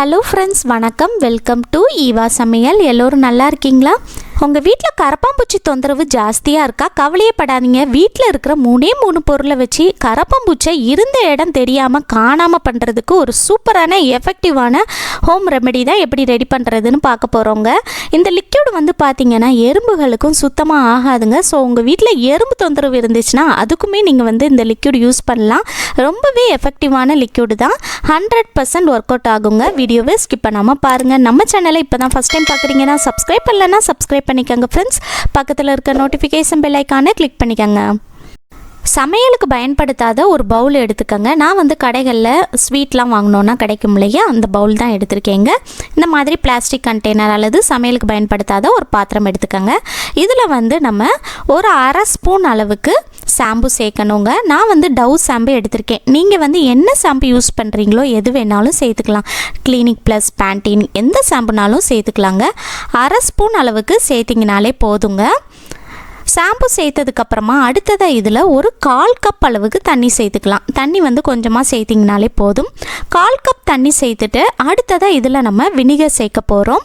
Hello friends, வணக்கம். Welcome to Eva சமையல். எல்லோரும் நல்லா இருக்கீங்களா? உங்கள் வீட்டில் கரப்பாம்பூச்சி தொந்தரவு ஜாஸ்தியாக இருக்கா? கவலையே படாதீங்க. வீட்டில் இருக்கிற மூணு பொருளை வச்சு கரப்பாம்பூச்சை இருந்த இடம் தெரியாமல் காணாமல் பண்ணுறதுக்கு ஒரு சூப்பரான எஃபெக்டிவான ஹோம் ரெமெடி தான் எப்படி ரெடி பண்ணுறதுன்னு பார்க்க போகிறோங்க. இந்த லிக்யூட் வந்து பார்த்திங்கன்னா எறும்புகளுக்கும் சுத்தமாக ஆகாதுங்க. ஸோ உங்கள் வீட்டில் எறும்பு தொந்தரவு இருந்துச்சுன்னா அதுக்குமே நீங்கள் வந்து இந்த லிக்யூட் யூஸ் பண்ணலாம். ரொம்பவே எஃபெக்டிவான லிக்யூடு தான். 100% ஒர்க் அவுட் ஆகுங்க. வீடியோவை ஸ்கிப் பண்ணாமல் பாருங்கள். நம்ம சேனலை இப்போ தான் ஃபஸ்ட் டைம் பார்க்குறீங்கன்னா சப்ஸ்கிரைப் பண்ணலன்னா சப்ஸ்கிரைப் பண்ணிக்கோங்க ஃப்ரெண்ட்ஸ். பக்கத்தில் இருக்க நோட்டிஃபிகேஷன் பெல் ஐக்கானை கிளிக் பண்ணிக்கோங்க. சமையலுக்கு பயன்படுத்தாத ஒரு பவுல் எடுத்துக்கோங்க. நான் வந்து கடைகளில் ஸ்வீட்லாம் வாங்கினோன்னா கிடைக்கும் இல்லையா, அந்த பவுல் தான் எடுத்திருக்கேங்க. இந்த மாதிரி பிளாஸ்டிக் கண்டெய்னர் அல்லது சமையலுக்கு பயன்படுத்தாத ஒரு பாத்திரம் எடுத்துக்கோங்க. இதில் வந்து நம்ம ஒரு அரை ஸ்பூன் அளவுக்கு ஷாம்பு சேர்க்கணுங்க. நான் வந்து டவ் ஷாம்பு எடுத்திருக்கேன். நீங்கள் வந்து என்ன ஷாம்பு யூஸ் பண்ணுறீங்களோ எது வேணாலும் சேர்த்துக்கலாம். கிளினிக் ப்ளஸ், பேண்டீன், எந்த ஷாம்புனாலும் சேர்த்துக்கலாங்க. அரை ஸ்பூன் அளவுக்கு சேர்த்திங்கனாலே போதுங்க. ஷாம்பு சேர்த்ததுக்கப்புறமா அடுத்ததாக இதில் ஒரு 1/4 கப் அளவுக்கு தண்ணி சேர்த்துக்கலாம். தண்ணி வந்து கொஞ்சமாக சேர்த்திங்கனாலே போதும். 1/4 கப் தண்ணி சேர்த்துட்டு அடுத்ததாக இதில் நம்ம வினிகர் சேர்க்க போகிறோம்.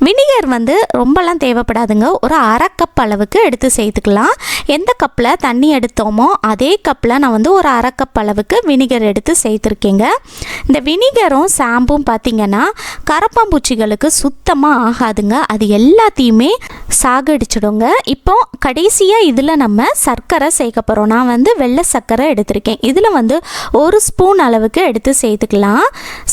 வினிகர் வந்து ரொம்பலாம் தேவைப்படாதுங்க. ஒரு அரை கப் அளவுக்கு எடுத்து சேர்த்துக்கலாம். எந்த கப்பில் தண்ணி எடுத்தோமோ அதே கப்பில் நான் வந்து ஒரு அரை கப் அளவுக்கு வினிகர் எடுத்து சேர்த்துருக்கேங்க. இந்த வினிகரும் ஷாம்பும் பார்த்திங்கன்னா கரப்பாம்பூச்சிகளுக்கு சுத்தமாக ஆகாதுங்க. அது எல்லாத்தையுமே சாகடிச்சிடுங்க. இப்போ கடைசியாக இதில் நம்ம சர்க்கரை சேர்க்க போகிறோம். நான் வந்து வெள்ளை சர்க்கரை எடுத்திருக்கேன். இதில் வந்து 1 ஸ்பூன் அளவுக்கு எடுத்து சேர்த்துக்கலாம்.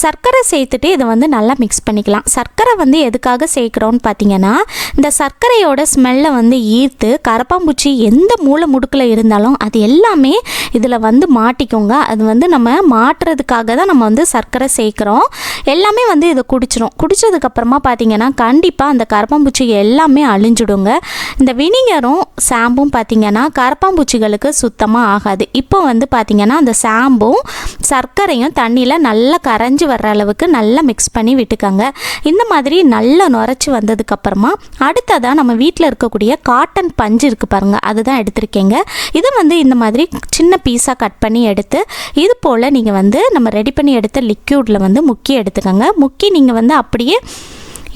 சர்க்கரை சேர்த்துட்டு இதை வந்து நல்லா மிக்ஸ் பண்ணிக்கலாம். சர்க்கரை வந்து எதுக்காக சேர்க்குறோன்னு பார்த்தீங்கன்னா, இந்த சர்க்கரையோட ஸ்மெல்லை வந்து ஈர்த்து கரப்பாம்பூச்சி எந்த மூளை முடுக்கில் இருந்தாலும் அது எல்லாமே இதில் வந்து மாட்டிக்கோங்க. அது வந்து நம்ம மாட்டுறதுக்காக தான் நம்ம வந்து சர்க்கரை சேர்க்குறோம். எல்லாமே வந்து இதை குடிச்சிடும். குடித்ததுக்கப்புறமா பார்த்தீங்கன்னா கண்டிப்பாக அந்த கரப்பாம்பூச்சி எல்லாமே அழிஞ்சிடுங்க. இந்த வினிகரும் ஷாம்பும் பார்த்திங்கன்னா கரப்பாம்பூச்சிகளுக்கு சுத்தமாக ஆகாது. இப்போ வந்து பார்த்திங்கன்னா அந்த ஷாம்பும் சர்க்கரையும் தண்ணியில் நல்லா கரைஞ்சி வர்ற அளவுக்கு நல்லா மிக்ஸ் பண்ணி விட்டுக்கோங்க. இந்த மாதிரி நல்லா நுரைச்சி வந்ததுக்கப்புறமா அடுத்ததாக நம்ம வீட்டில் இருக்கக்கூடிய காட்டன் பஞ்சு இருக்குது பாருங்கள், அதுதான் எடுத்திருக்கேங்க. இதை வந்து இந்த மாதிரி சின்ன பீஸாக கட் பண்ணி எடுத்து இது போல் நீங்கள் வந்து நம்ம ரெடி பண்ணி எடுத்த லிக்யூடில் வந்து முக்கி எடுத்துக்கோங்க. முக்கி நீங்கள் வந்து அப்படியே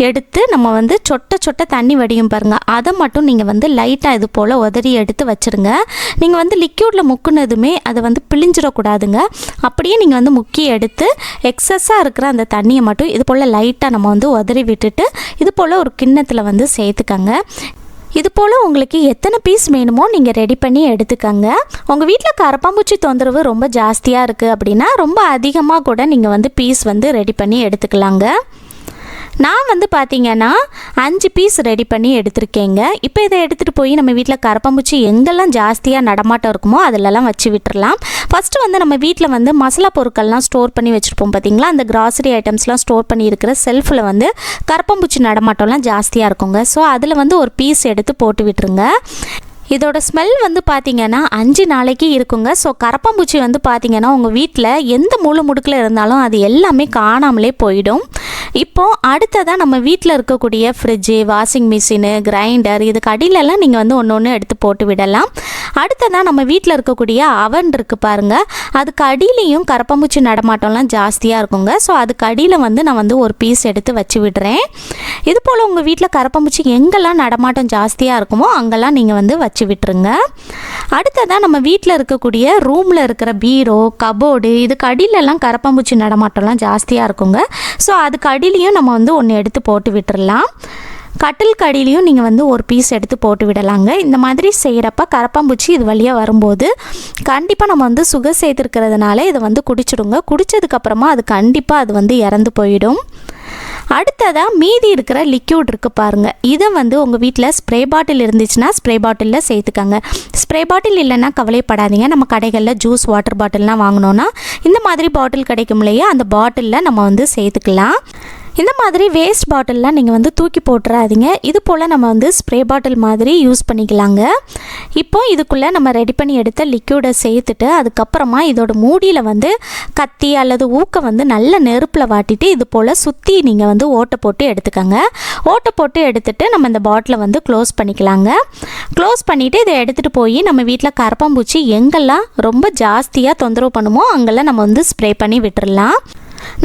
எடுத்து நம்ம வந்து சொட்ட தண்ணி வடியும் பாருங்கள், அதை மட்டும் நீங்கள் வந்து லைட்டாக இது போல் உதறி எடுத்து வச்சுருங்க. நீங்கள் வந்து லிக்யூடில் முக்குனதுமே அதை வந்து பிழிஞ்சிடக்கூடாதுங்க. அப்படியே நீங்கள் வந்து முக்கி எடுத்து எக்ஸஸாக இருக்கிற அந்த தண்ணியை மட்டும் இது போல் லைட்டாக நம்ம வந்து உதறி விட்டுட்டு இது போல் ஒரு கிண்ணத்தில் வந்து சேர்த்துக்கங்க. இது போல் உங்களுக்கு எத்தனை பீஸ் வேணுமோ நீங்கள் ரெடி பண்ணி எடுத்துக்கங்க. உங்கள் வீட்டில் கரப்பாம்பூச்சி தொந்தரவு ரொம்ப ஜாஸ்தியாக இருக்குது அப்படின்னா ரொம்ப அதிகமாக கூட நீங்கள் வந்து பீஸ் வந்து ரெடி பண்ணி எடுத்துக்கலாங்க. நான் வந்து பார்த்திங்கன்னா 5 பீஸ் ரெடி பண்ணி எடுத்திருக்கேங்க. இப்போ இதை எடுத்துகிட்டு போய் நம்ம வீட்டில் கரப்பாம்பூச்சி எங்கெல்லாம் ஜாஸ்தியாக நடமாட்டம் இருக்குமோ அதிலெல்லாம் வச்சு விட்டுறலாம். ஃபஸ்ட்டு வந்து நம்ம வீட்டில் வந்து மசாலா பொருட்கள்லாம் ஸ்டோர் பண்ணி வச்சுருப்போம் பார்த்திங்களா, அந்த கிராசரி ஐட்டம்ஸ்லாம் ஸ்டோர் பண்ணி இருக்கிற செல்ஃபில் வந்து கரப்பாம்பூச்சி நடமாட்டம்லாம் ஜாஸ்தியாக இருக்குங்க. ஸோ அதில் வந்து ஒரு பீஸ் எடுத்து போட்டு விட்டுருங்க. இதோட ஸ்மெல் வந்து பார்த்திங்கன்னா 5 நாளைக்கு இருக்குங்க. ஸோ கரப்பாம்பூச்சி வந்து பார்த்திங்கன்னா உங்கள் வீட்டில் எந்த மூளை முடுக்கில் இருந்தாலும் அது எல்லாமே காணாமலே போயிடும். இப்போது அடுத்ததாக நம்ம வீட்டில் இருக்கக்கூடிய ஃப்ரிட்ஜு, வாஷிங் மிஷினு, கிரைண்டர், இதுக்கு அடியிலெல்லாம் நீங்கள் வந்து ஒன்று எடுத்து போட்டு விடலாம். அடுத்ததாக நம்ம வீட்டில் இருக்கக்கூடிய அவன் இருக்குது பாருங்கள், அதுக்கு அடியிலையும் கரப்பாம்பூச்சி நடமாட்டம்லாம் ஜாஸ்தியாக இருக்குங்க. ஸோ அதுக்கு அடியில் வந்து நான் வந்து ஒரு பீஸ் எடுத்து வச்சு விடுறேன். இது போல் உங்கள் வீட்டில் கரப்பாம்பூச்சி எங்கெல்லாம் நடமாட்டம் ஜாஸ்தியாக இருக்குமோ அங்கெல்லாம் நீங்கள் வந்து வச்சு விட்டுருங்க. அடுத்ததாக நம்ம வீட்டில் இருக்கக்கூடிய ரூமில் இருக்கிற பீரோ, கபோர்டு, இதுக்கு அடியிலெல்லாம் கரப்பாம்பூச்சி நடமாட்டம்லாம் ஜாஸ்தியாக இருக்குங்க. ஸோ அதுக்கு அடியிலையும் நம்ம வந்து ஒன்று எடுத்து போட்டு விட்டுறலாம். கட்டில் கடியிலையும் நீங்கள் வந்து ஒரு பீஸ் எடுத்து போட்டு விடலாங்க. இந்த மாதிரி செய்கிறப்ப கரப்பாம்பூச்சி இது வழியாக வரும்போது கண்டிப்பாக நம்ம வந்து சுகர் சேர்த்துருக்கிறதுனால இதை வந்து குடிச்சிடுங்க. குடித்ததுக்கப்புறமா அது கண்டிப்பாக அது வந்து இறந்து போயிடும். அடுத்ததாக மீதி இருக்கிற லிக்யூட் இருக்குது பாருங்கள், இதை வந்து உங்கள் வீட்டில் ஸ்ப்ரே பாட்டில் இருந்துச்சுன்னா ஸ்ப்ரே பாட்டிலில் சேர்த்துக்கங்க. ஸ்ப்ரே பாட்டில் இல்லைன்னா கவலைப்படாதீங்க. நம்ம கடைகளில் ஜூஸ் வாட்டர் பாட்டில்லாம் வாங்கினோன்னா இந்த மாதிரி பாட்டில் கிடைக்கும் இல்லையா, அந்த பாட்டிலில் நம்ம வந்து சேர்த்துக்கலாம். இந்த மாதிரி வேஸ்ட் பாட்டில்லாம் நீங்கள் வந்து தூக்கி போட்டுறாதீங்க. இது போல் நம்ம வந்து ஸ்ப்ரே பாட்டில் மாதிரி யூஸ் பண்ணிக்கலாங்க. இப்போது இதுக்குள்ளே நம்ம ரெடி பண்ணி எடுத்த லிக்யூடை சேர்த்துட்டு அதுக்கப்புறமா இதோட மூடியில் வந்து கத்தி அல்லது ஊக்க வந்து நல்ல நெருப்பில் வாட்டிட்டு இது போல் சுற்றி நீங்கள் வந்து ஓட்டை போட்டு எடுத்துக்கோங்க. ஓட்டை போட்டு எடுத்துகிட்டு நம்ம இந்த பாட்டிலை வந்து க்ளோஸ் பண்ணிக்கலாங்க. க்ளோஸ் பண்ணிவிட்டு இதை எடுத்துகிட்டு போய் நம்ம வீட்டில் கரப்பாம்பூச்சி எங்கெல்லாம் ரொம்ப ஜாஸ்தியாக தொந்தரவு பண்ணுமோ அங்கெல்லாம் நம்ம வந்து ஸ்ப்ரே பண்ணி விட்டுடலாம்.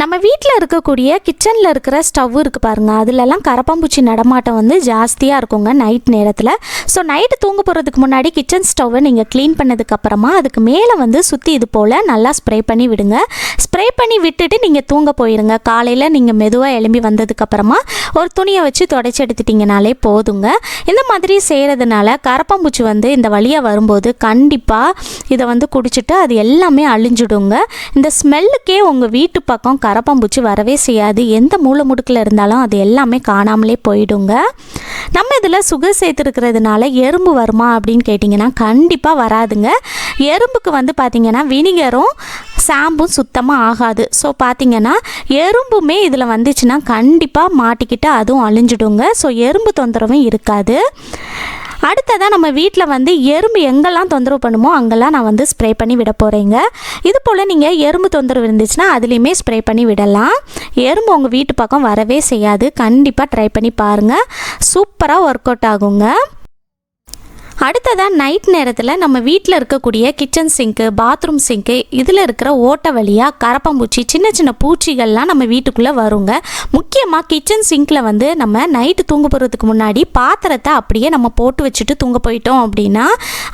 நம்ம வீட்டில் இருக்கக்கூடிய கிச்சனில் இருக்கிற ஸ்டவ் இருக்குது பாருங்கள், அதிலெல்லாம் கரப்பாம்பூச்சி நடமாட்டம் வந்து ஜாஸ்தியாக இருக்குங்க நைட் நேரத்தில். ஸோ நைட்டு தூங்க போகிறதுக்கு முன்னாடி கிச்சன் ஸ்டவ்வை நீங்கள் க்ளீன் பண்ணதுக்கப்புறமா அதுக்கு மேலே வந்து சுற்றி இது போல் நல்லா ஸ்ப்ரே பண்ணி விடுங்க. ஸ்ப்ரே பண்ணி விட்டுட்டு நீங்கள் தூங்க போயிடுங்க. காலையில் நீங்கள் மெதுவாக எழும்பி வந்ததுக்கப்புறமா ஒரு துணியை வச்சு தொடச்சி எடுத்துட்டிங்கனாலே போதுங்க. இந்த மாதிரி செய்கிறதுனால கரப்பாம்பூச்சி வந்து இந்த வழியாக வரும்போது கண்டிப்பாக இதை வந்து குடிச்சிட்டு அது எல்லாமே அழிஞ்சிடுங்க. இந்த ஸ்மெல்லுக்கே உங்கள் வீட்டு பக்கம் கரப்பாம்பூச்சி வரவே செய்யாது. எந்த மூளை முடுக்கில் இருந்தாலும் அது எல்லாமே காணாமலே போயிடுங்க. நம்ம இதில் சுகர் சேர்த்துருக்கிறதுனால எறும்பு வருமா அப்படின்னு கேட்டிங்கன்னா கண்டிப்பாக வராதுங்க. எறும்புக்கு வந்து பார்த்திங்கன்னா வினிகரும் ஷாம்பும் சுத்தமாக ஆகாது. ஸோ பார்த்திங்கன்னா எறும்புமே இதில் வந்துச்சுன்னா கண்டிப்பாக மாட்டிக்கிட்டு அதுவும் அழிஞ்சிடுங்க. ஸோ எறும்பு தொந்தரவும் இருக்காது. அடுத்ததாக நம்ம வீட்டில் வந்து எறும்பு எங்கெல்லாம் தொந்தரவு பண்ணுமோ அங்கெல்லாம் நான் வந்து ஸ்ப்ரே பண்ணி விட போகிறேங்க. இது போல் நீங்கள் எறும்பு தொந்தரவு இருந்துச்சுன்னா அதுலேயுமே ஸ்ப்ரே பண்ணி விடலாம். எறும்பு உங்கள் வீட்டு பக்கம் வரவே செய்யாது. கண்டிப்பாக ட்ரை பண்ணி பாருங்கள், சூப்பராக ஒர்க் அவுட் ஆகுங்க. அடுத்ததாக நைட் நேரத்தில் நம்ம வீட்டில் இருக்கக்கூடிய கிச்சன் சிங்க்கு, பாத்ரூம் சிங்க்கு, இதில் இருக்கிற ஓட்டை வழியாக கரப்பாம்பூச்சி, சின்ன சின்ன பூச்சிகள்லாம் நம்ம வீட்டுக்குள்ளே வருங்க. முக்கியமாக கிச்சன் சிங்கில் வந்து நம்ம நைட்டு தூங்க போகிறதுக்கு முன்னாடி பாத்திரத்தை அப்படியே நம்ம போட்டு வச்சுட்டு தூங்க போயிட்டோம் அப்படின்னா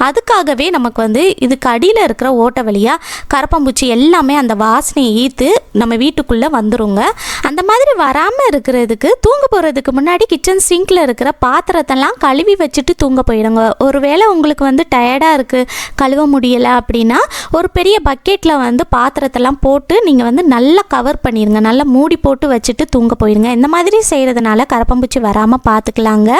அதுக்காகவே நமக்கு வந்து இதுக்கு அடியில் இருக்கிற ஓட்டை வழியாக கரப்பாம்பூச்சி எல்லாமே அந்த வாசனையை ஈர்த்து நம்ம வீட்டுக்குள்ளே வந்துருங்க. அந்த மாதிரி வராமல் இருக்கிறதுக்கு தூங்க போகிறதுக்கு முன்னாடி கிச்சன் சிங்கில் இருக்கிற பாத்திரத்தெல்லாம் கழுவி வச்சுட்டு தூங்க போயிடுங்க. ஒருவேளை உங்களுக்கு வந்து டயர்டாக இருக்குது, கழுவ முடியலை அப்படின்னா ஒரு பெரிய பக்கெட்டில் வந்து பாத்திரத்தெல்லாம் போட்டு நீங்கள் வந்து நல்லா கவர் பண்ணிடுங்க, நல்லா மூடி போட்டு வச்சுட்டு தூங்க போயிடுங்க. இந்த மாதிரி செய்கிறதுனால கரப்பாம்பூச்சி வராமல் பார்த்துக்கலாங்க.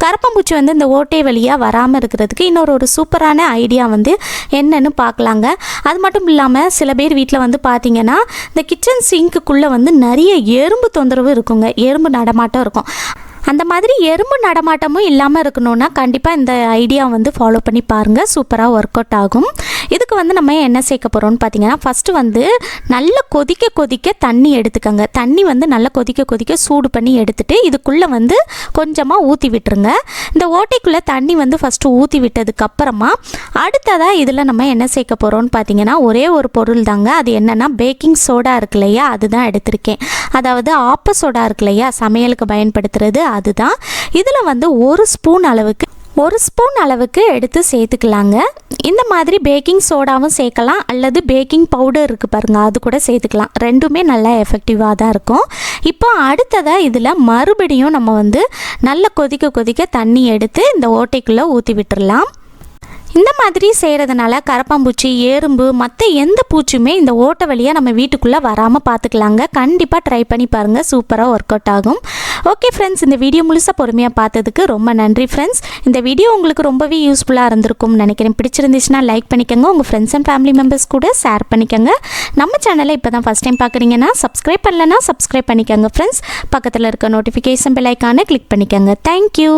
கரப்பாம்பூச்சி வந்து இந்த ஓட்டை வழியாக வராமல் இருக்கிறதுக்கு இன்னொரு சூப்பரான ஐடியா வந்து என்னன்னு பார்க்கலாங்க. அது மட்டும் இல்லாமல் சில பேர் வீட்டில் வந்து பார்த்திங்கன்னா இந்த கிச்சன் சிங்க்குள்ளே வந்து நிறைய எறும்பு தொந்தரவு இருக்குங்க, எறும்பு நடமாட்டம் இருக்கும். அந்த மாதிரி எறும்பு நடமாட்டமும் இல்லாமல் இருக்கணும்னா கண்டிப்பாக இந்த ஐடியா வந்து ஃபாலோ பண்ணி பாருங்கள், சூப்பராக ஒர்க் அவுட் ஆகும். இதுக்கு வந்து நம்ம என்ன சேர்க்க போகிறோம்னு பார்த்தீங்கன்னா ஃபஸ்ட்டு வந்து நல்லா கொதிக்க தண்ணி எடுத்துக்கோங்க. தண்ணி வந்து நல்லா கொதிக்க சூடு பண்ணி எடுத்துகிட்டு இதுக்குள்ளே வந்து கொஞ்சமாக ஊற்றி விட்டுருங்க. இந்த ஓட்டைக்குள்ளே தண்ணி வந்து ஃபஸ்ட்டு ஊற்றி விட்டதுக்கப்புறமா அடுத்ததாக இதில் நம்ம என்ன சேர்க்க போகிறோம்னு பார்த்தீங்கன்னா ஒரே ஒரு பொருள் தாங்க. அது என்னென்னா பேக்கிங் சோடா இருக்கு இல்லையா, அதுதான் எடுத்திருக்கேன். அதாவது ஆப்ப சோடா இருக்கு இல்லையா, சமையலுக்கு பயன்படுத்துறது, அதுதான். இதில் வந்து ஒரு ஸ்பூன் அளவுக்கு எடுத்து சேர்த்துக்கலாங்க. இந்த மாதிரி பேக்கிங் சோடாவும் சேர்க்கலாம், அல்லது பேக்கிங் பவுடர் இருக்குது பாருங்கள், அது கூட சேர்த்துக்கலாம். ரெண்டுமே நல்லா எஃபெக்டிவாக தான் இருக்கும். இப்போ அடுத்ததாக இதில் மறுபடியும் நம்ம வந்து நல்லா கொதிக்க தண்ணி எடுத்து இந்த ஓட்டைக்குள்ளே ஊற்றி விட்டுடலாம். இந்த மாதிரி செய்கிறதுனால கரப்பாம்பூச்சி, எறும்பு, மற்ற எந்த பூச்சியுமே இந்த ஓட்டை வழியாக நம்ம வீட்டுக்குள்ளே வராமல் பார்த்துக்கலாங்க. கண்டிப்பாக ட்ரை பண்ணி பாருங்கள், சூப்பராக ஒர்க் அவுட் ஆகும். ஓகே ஃப்ரெண்ட்ஸ், இந்த வீடியோ முழுசாக பொறுமையாக பார்த்ததுக்கு ரொம்ப நன்றி ஃப்ரெண்ட்ஸ். இந்த வீடியோ உங்களுக்கு ரொம்பவே யூஸ்ஃபுல்லாக இருந்திருக்கும்னு நினைக்கிறேன். பிடிச்சிருந்துச்சுன்னா லைக் பண்ணிக்கோங்க, உங்கள் ஃப்ரெண்ட்ஸ் அண்ட் ஃபேமிலி மெம்பர்ஸ் கூட ஷேர் பண்ணிக்கோங்க. நம்ம சேனலை இப்போ தான் ஃபஸ்ட் டைம் பார்க்குறீங்கன்னா சப்ஸ்கிரைப் பண்ணலன்னா சப்ஸ்கிரைப் பண்ணிக்கோங்க ஃப்ரெண்ட்ஸ். பக்கத்தில் இருக்க நோட்டிஃபிகேஷன் பெல் ஐக்கானை கிளிக் பண்ணிக்கோங்க. தேங்க்யூ.